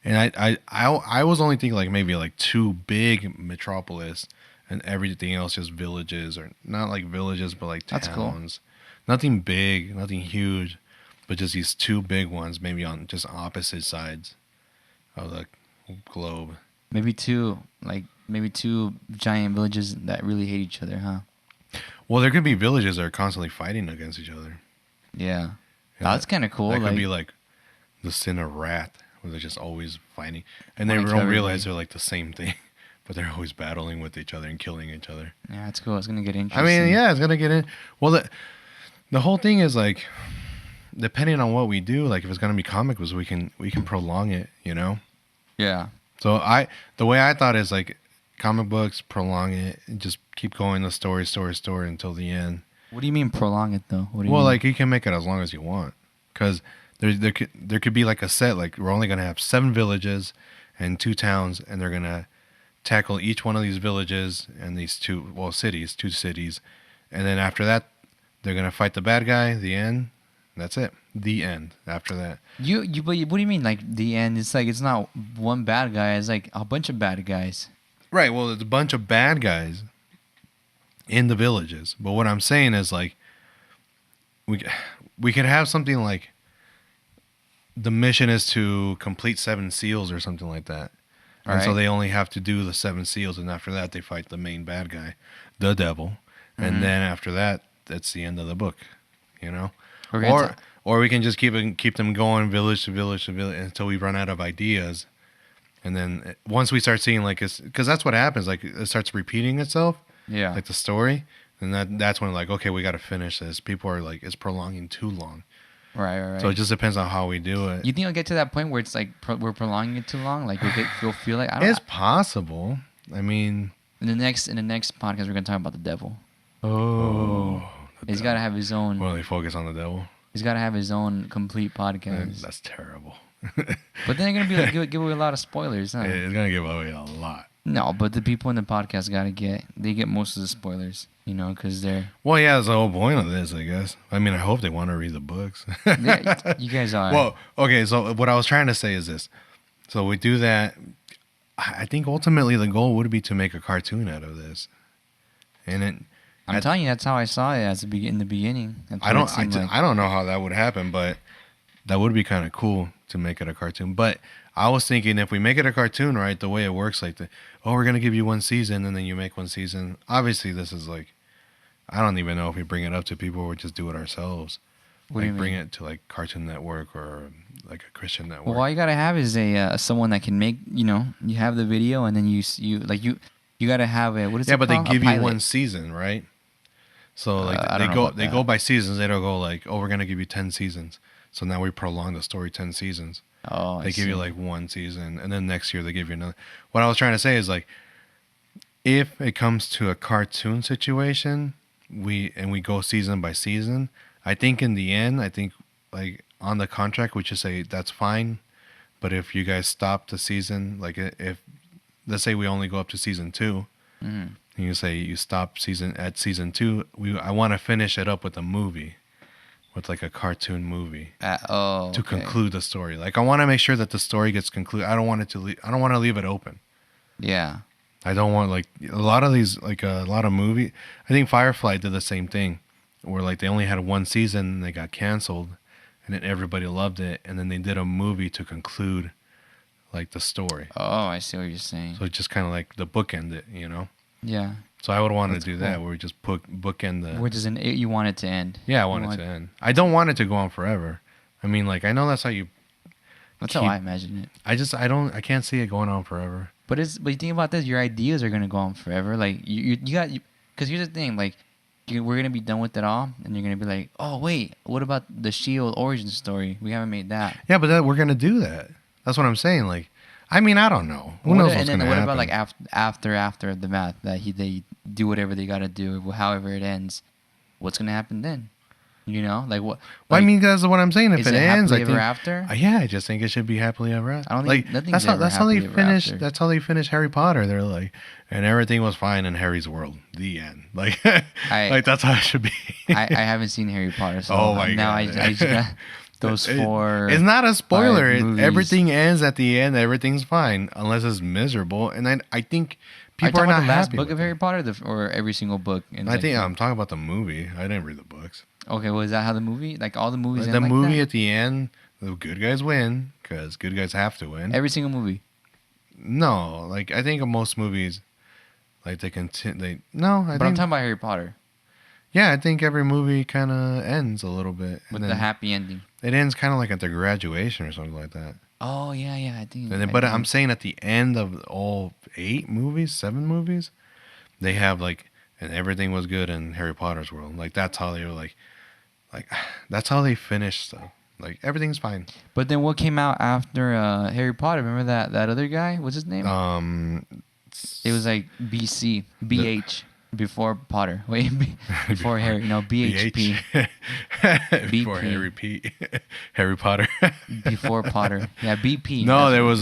and I was only thinking like maybe like 2 big metropolis, and everything else just villages, or not like villages, but like That's cool. towns. Nothing big, nothing huge, but just these 2 big ones, maybe on just opposite sides of the globe. Maybe 2, maybe 2 giant villages that really hate each other, huh? Well, there could be villages that are constantly fighting against each other. Yeah. Yeah, That's kind of cool. That could Like, be like the Sin of Wrath, where they're just always fighting, and they Wanna kill don't realize everybody. they're like the same thing, but they're always battling with each other and killing each other. yeah, it's cool. It's gonna get I interesting. mean, yeah, it's gonna get in. Well, the whole thing is like, depending on what we do, like if it's gonna be comic books, we can prolong it, you know. Yeah. So the way I thought is like, comic books, prolong it, and just keep going the story until the end. What do you mean prolong it though? What do you Well, mean? like you can make it as long as you want, because there could be like a set, like we're only gonna have 7 villages and 2 towns, and they're gonna tackle each one of these villages and these 2 cities, 2 cities, and then after that they're gonna fight the bad guy. The end. That's it. The end. After that. But what do you mean like the end? It's like it's not one bad guy. It's like a bunch of bad guys. Right. Well, it's a bunch of bad guys in the villages, but what I'm saying is like we could have something like the mission is to complete 7 seals or something like that. And so Right. they only have to do the 7 seals, and after that they fight the main bad guy, the devil, Mhm. and then after that, that's the end of the book, you know. We're gonna Or ta- or we can just keep them going village to village to village until we run out of ideas, and then once we start seeing like it's because that's what happens, like it starts repeating itself, yeah. like the story, and that's when like okay, we got to finish this. People are like it's prolonging too long, Right. so it just depends on how we do it. You think it'll get to that point where it's like we're prolonging it too long? Like you'll feel like I don't. It's possible. I mean, In the next podcast, we're gonna talk about the devil. oh, He's got to have his own. Well, they focus on the devil. He's got to have his own complete podcast. That's terrible. But then they're gonna be like give away a lot of spoilers, huh? It's gonna give away a lot. No, but the people in the podcast they get most of the spoilers, because they're Well, yeah, that's the whole point of this, I guess. I mean, I hope they want to read the books. you guys are. Well, okay, so what I was trying to say is this. So we do that. I think ultimately the goal would be to make a cartoon out of this. And I'm telling you, that's how I saw it in the beginning. That's I what it don't seemed like. I don't know how that would happen, but that would be kind of cool to make it a cartoon. But I was thinking if we make it a cartoon, right, the way it works, like we're going to give you 1 season and then you make 1 season. Obviously, this is like, I don't even know if we bring it up to people or we just do it ourselves. What do you Like bring mean? it to like Cartoon Network or like a Christian network. Well, all you gotta have is a someone that can make. You have the video, and then you gotta have a what is Yeah, it but they called? A give you pilot. 1 season, right? So like I don't know about they that. go by seasons. They don't go like, oh, we're gonna give you 10 seasons. So now we prolong the story 10 seasons. Oh, They give you like 1 season, and then next year they give you another. What I was trying to say is like, if it comes to a cartoon situation, we go season by season. I think in the end, like on the contract we should say that's fine. But if you guys stop the season, like if let's say we only go up to season 2, Mhm. and you say you stop at season 2, I want to finish it up with a movie, with like a cartoon movie. To Okay. conclude the story. Like I want to make sure that the story gets concluded. I don't want to leave it open. Yeah. I don't want like a lot of these like a lot of movie. I think Firefly did the same thing, where like they only had 1 season and they got canceled, and then everybody loved it, and then they did a movie to conclude like the story. Oh, I see what you're saying. So it's just kind of like the bookend it, you know. Yeah. So I would want That's to do that cool. where we just bookend the. Where does you want it to end? Yeah, I You want it to end. I don't want it to go on forever. I mean, like I know that's how you. That's how keep- I imagine it. I can't see it going on forever. But you think about this, your ideas are gonna go on forever. Like you got, because here's the thing, like we're gonna be done with it all, and you're gonna be like, oh wait, what about the Shield origin story? We haven't made that. Yeah, but we're gonna do that. That's what I'm saying. Like, I mean, I don't know. Who knows what's gonna happen? And then what about like after the math that they do whatever they gotta do, however it ends? What's gonna happen then? You know, like what? Well, Like, I mean, that's what I'm saying. If is it it ends, I happily think. ever after? Yeah, I just think it should be happily ever after. I don't like think nothing's that's how ever that's how they happily ever finished. after. That's how they finished Harry Potter. They're like, and everything was fine in Harry's world. The end. Like, like that's how it should be. I haven't seen Harry Potter, so Oh my now God. I just got those four. It's not a spoiler. movies. Everything ends at the end. Everything's fine unless it's miserable. And I think people are talking not about the last happy book with of it. Harry Potter, or every single book. In I think I'm talking about the movie. I didn't read the books. Okay, well, is that how the movie? Like all the movies. The end like movie that? at the end, the good guys win because good guys have to win. Every single movie. No, like I think most movies, like they continue. But I'm think talking about Harry Potter yeah, I think every movie kind of ends a little bit, with and the then happy ending. it ends kind of like at their graduation or something like that. Oh yeah, I think. And then, but I'm saying at the end of all 7 movies, they have like, and everything was good in Harry Potter's world. Like that's how they were like that's how they finished stuff. Like everything's fine. But then what came out after Harry Potter? Remember that other guy? What's his name? It was like BC, BH, before Potter. Wait, before Harry. No, BHP. Before Harry Potter. Before Potter. Yeah, BP. No, That's there what- was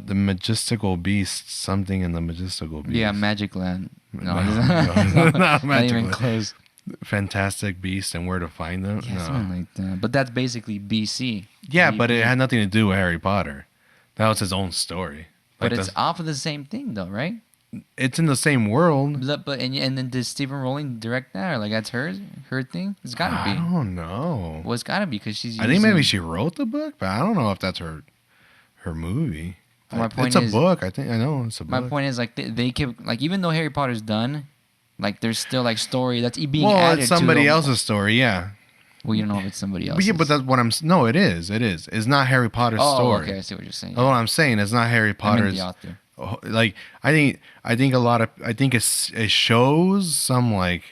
the Magistical Beast, something in the Magistical Beast. Yeah, Magic Land. No, No, it's no, not, not not Magic even Land. close. Fantastic Beast and Where to Find Them. Yeah, No. something like that. But that's basically BC. Yeah, but it BP. had nothing to do with Harry Potter. That was his own story. But Like it's off of the same thing, though, right? it's in the same world. But and then did Stephen Rowling direct that, or like that's her thing? It's gotta I be. don't know. Well, it's gotta be because she's. I think maybe using- she wrote the book, but I don't know if that's her movie. My point it's a is- book. I think I know it's a My book. point is like they kept like even though Harry Potter's done, like there's still like story that's being Well, added it's somebody to the- else's story, yeah. Well, you don't know if it's somebody But else's. yeah, but that's what I'm. No, it is. It is. It's not Harry Potter's oh, story. okay, I see what you're saying. That's what I'm saying. It's not Harry I meant Potter's. the author. Like I think it shows some like.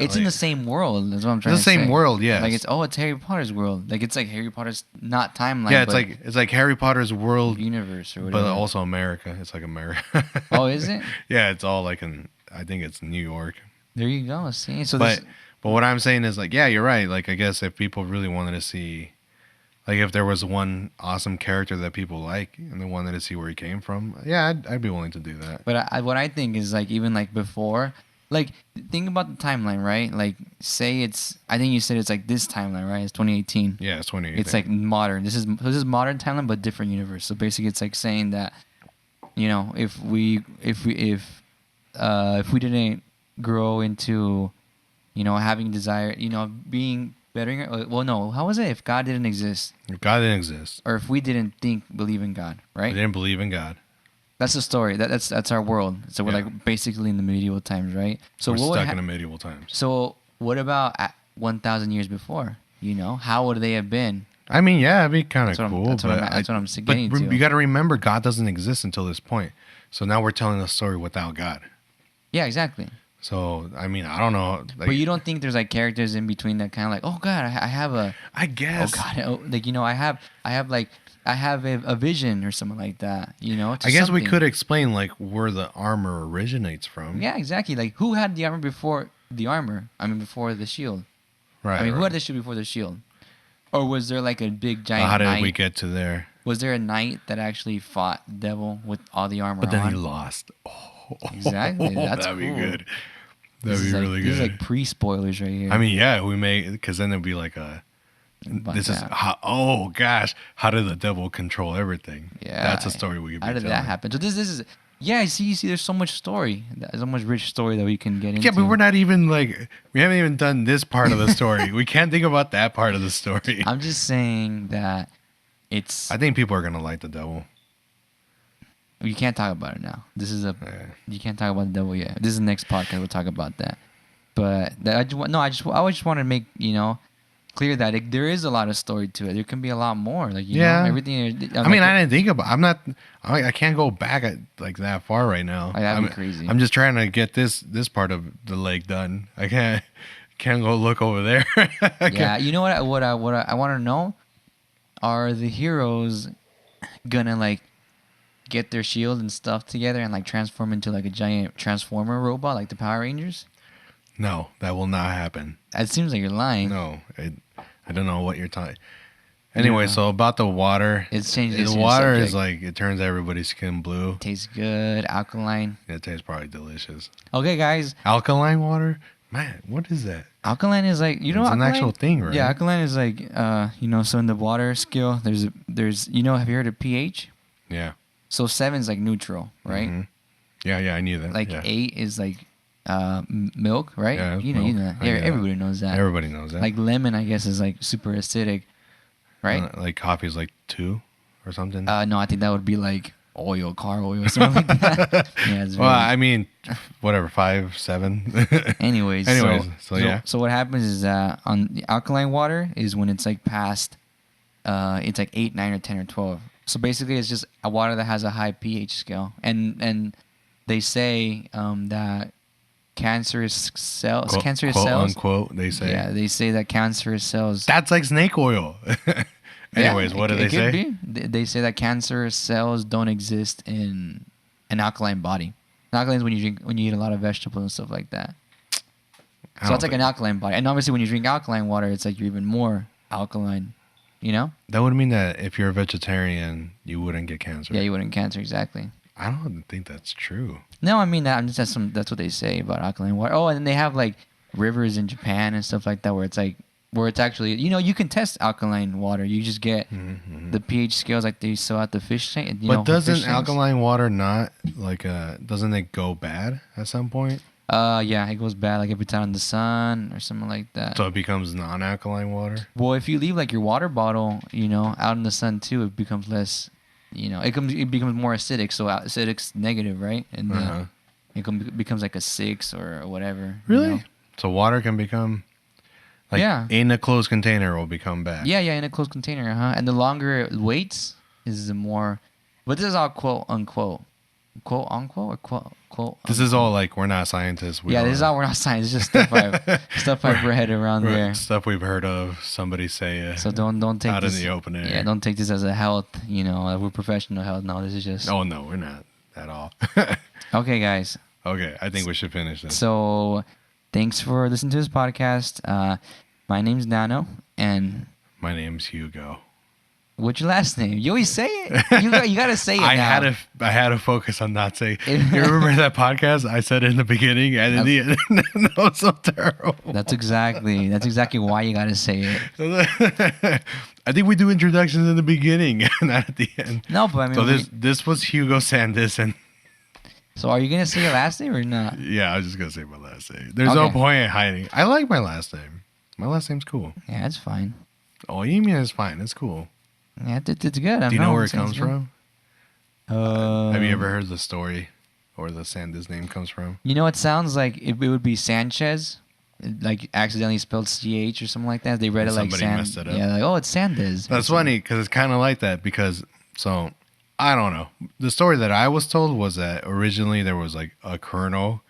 It's in the same world. That's what I'm trying the to say. same world, yes. Like it's Harry Potter's world. Like it's like Harry Potter's not timeline. yeah, it's but like Harry Potter's world, universe or whatever. but also America. It's like America. Oh, is it? Yeah, it's all like in. I think it's New York. There you go. See, so But this, but what I'm saying is like, yeah, you're right. Like I guess if people really wanted to see, like if there was one awesome character that people like and they wanted to see where he came from, yeah, I'd be willing to do that. But what I think is like even like before, like think about the timeline, right? Like say I think you said it's like this timeline, right? It's 2018. Yeah, it's 2018. It's like modern. This is modern timeline, but different universe. So basically, it's like saying that, you know, if we didn't grow into, you know, having desire, you know, being better. Well, no, how was it? If God didn't exist, If God didn't exist. or if we didn't believe in God, I right? didn't believe in God. That's the story. That's our world. So we're Yeah. like basically in the medieval times, right? So We're what would stuck in the medieval times. so what about 1,000 years before? You know, how would they have been? I mean, yeah, it'd be kind of That's what I'm- cool. that's what but I'm- that's what I'm but getting to. you got to remember, God doesn't exist until this point. So now we're telling a story without God. Yeah, exactly. So I mean, I don't know. Like, But you don't think there's like characters in between that kind of like, oh God, I have a, I oh guess. God, oh, like you know, I have a vision or something like that. You know, to I guess we something. could explain like where the armor originates from. Yeah, exactly. Like who had the armor before the armor? I mean, before the shield. Right. I mean, who right. had the shield before the shield? Or was there like a big giant How did knight? we get to there? Was there a knight that actually fought the devil with all the armor But then on? he lost. Oh, Exactly, that's that'd be cool. good. This That'd be is really like, good. This is like pre-spoilers right here. I mean, yeah, we may, because then it'd be like a. About This is that. how, oh gosh, how did the devil control everything? Yeah, That's a story we could be How did telling. that happen? So this is yeah. You see, there's so much story. There's so much rich story that we can get into. Yeah, but we're not even like we haven't even done this part of the story. We can't think about that part of the story. I'm just saying that it's I think people are gonna like the devil. you can't talk about it now. This is Yeah. you can't talk about the devil yet. This is the next podcast. We'll talk about that. But I just want to make clear that there is a lot of story to it. There can be a lot more. Like Yeah. everything. I mean, I didn't think about. I'm not. I can't go back like that far right now. That'd be crazy. I'm just trying to get this part of the leg done. I can't go look over there. Yeah, you know what I want to know, are the heroes gonna like get their shield and stuff together and like transform into like a giant transformer robot like the Power Rangers? No, that will not happen. It seems like you're lying. No, I don't know what you're talking. Anyway, Yeah. so about the water, It's changed. the water is like it turns everybody's skin blue. Tastes good, alkaline. It tastes probably delicious. Okay, guys, Alkaline water, man, what is that? alkaline is like It's an alkaline? actual thing, right? Yeah, alkaline is like so in the water scale, there's have you heard of pH? Yeah. So 7 is like neutral, right? Mhm. Yeah, I knew that. Like yeah. 8 is like milk, right? Yeah, you know milk. that. I knew that. Everybody knows that. Everybody knows that. Like lemon, I guess, is like super acidic, right? Like coffee is like 2 or something. No, I think that would be like oil, car oil, or something like that. Yeah, it's Well, really... I mean, whatever, 5, 7. Anyways, so yeah. So what happens is that on the alkaline water is when it's like past, it's like 8, 9, or 10, or 12. So basically, it's just a water that has a high pH scale, and they say that cancerous cells, quote unquote, they say. Yeah, they say that cancerous cells. That's like snake oil. Anyways, Yeah, what do they it say? could be. They say that cancerous cells don't exist in an alkaline body. Alkaline is when you eat a lot of vegetables and stuff like that. So it's like an alkaline body, and obviously when you drink alkaline water, it's like you're even more alkaline. You know? That would mean that if you're a vegetarian, you wouldn't get cancer. Yeah, you wouldn't cancer exactly. I don't think that's true. No, I mean that's what they say about alkaline water. Oh, and then they have like rivers in Japan and stuff like that where it's actually you can test alkaline water. You just get the pH scales like they sell at the fish tank. But doesn't alkaline water not like doesn't it go bad at some point? Yeah, it goes bad like if it's out in the sun or something like that. So it becomes non-alkaline water. Well, if you leave like your water bottle, out in the sun too, it becomes less. It becomes more acidic. So acidic's negative, right? And it becomes like a 6 or whatever. Really? So water can become like in a closed container will become bad. Yeah, in a closed container, And the longer it waits is the more. But this is all quote unquote or quote. This is all like we're not scientists. This is all we're not scientists. It's just stuff I've read around there. Stuff we've heard of. Somebody say. So don't take out this in the open air. Yeah, don't take this as a health. We're professional health. No, this is just. Oh no, we're not at all. Okay, guys. Okay, I think we should finish this. So, thanks for listening to this podcast. My name's Nano, and my name's Hugo. What's your last name? You always say it. You got to say it. I had to focus on not saying. You remember that podcast? I said it in the beginning and in the end. That was so terrible. That's exactly why you got to say it. I think we do introductions in the beginning, not at the end. No, but I mean. So this was Hugo Sandis, and. So are you gonna say your last name or not? Yeah, I was just gonna say my last name. There's no point in hiding. I like my last name. My last name's cool. Yeah, it's fine. Oh, Emilia is fine. It's cool. Yeah, it's good. Do you know where it comes from? Have you Um, ever heard the story, or the Sanders name comes from? It sounds like it would be Sanchez, like accidentally spelled CH or something like that. They read it like somebody messed it up. Yeah, like it's Sanders. That's funny because it's kind of like that because I don't know. The story that I was told was that originally there was like a colonel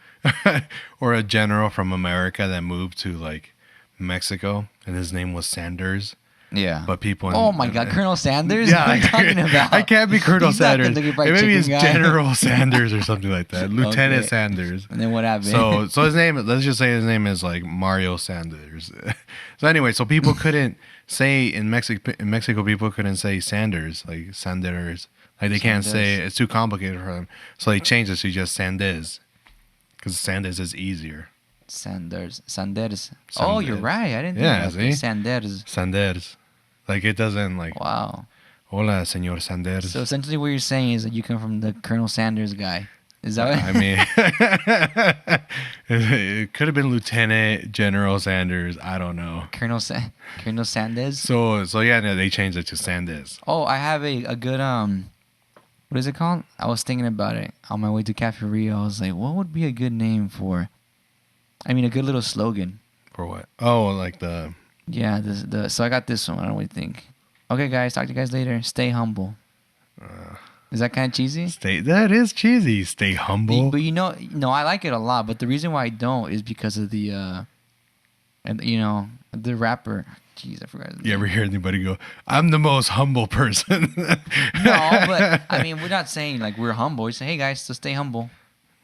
or a general from America that moved to like Mexico, and his name was Sanders. Yeah. But people. Oh my God, Colonel Sanders? Yeah, what are you talking about? I can't be Colonel Sanders. Maybe it's guy. General Sanders or something like that. Lieutenant Sanders. And then what happened? So his name. Let's just say his name is like Mario Sanders. So anyway, so people couldn't say in Mexico, people couldn't say Sanders, like Sanders. Like they can't say it. It's too complicated for them. So they changed it to just Sanders, because Sanders is easier. Sanders. Oh, you're right. I didn't think Yeah, about see? Sanders. Sanders. Like it doesn't like. Wow. Hola, Señor Sanders. So essentially, what you're saying is that you come from the Colonel Sanders guy. Is that what? I mean, it could have been Lieutenant General Sanders. I don't know. Colonel Sanders. So yeah, no, they changed it to Sanders. Oh, I have a good what is it called? I was thinking about it on my way to Cafe Rio. I was like, what would be a good name for? I mean, a good little slogan. For what? Oh, like the Yeah. So I got this one. I don't really think. Okay, guys. Talk to you guys later. Stay humble. Is that kind of cheesy? That is cheesy. Stay humble. But no, I like it a lot. But the reason why I don't is because of the, and the rapper. Jeez, I forgot. His You ever name. hear anybody go, "I'm the most humble person"? No, but I mean, we're not saying like we're humble. We say, hey guys, so stay humble.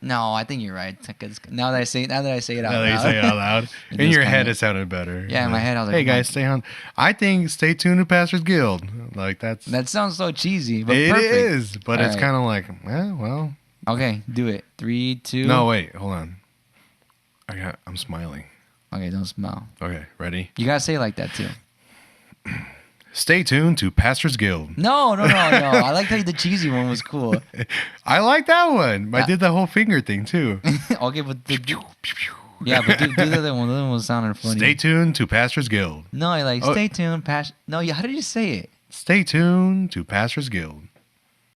No, I think you're right. 'Cause now that I say it out Now loud, that you say it out loud, It in does your head kinda- it sounded better. Yeah, in my head I was like, "Hey come on. guys, stay on." I think stay tuned to Pastor's Guild. Like that's That sounds so cheesy, but it perfect. is, but All it's right. kind of like, well. Okay, do it. 3, 2. No, wait, hold on. I'm smiling. Okay, don't smile. Okay, ready? You gotta say it like that too. Stay tuned to Pastor's Guild. No. I like how the cheesy one was cool. I like that one. I Yeah. did the whole finger thing too. Okay, but yeah, but do the other one. The other one was sounding funny. Stay tuned to Pastor's Guild. No, I like Oh. stay tuned. No, how did you say it? Stay tuned to Pastor's Guild.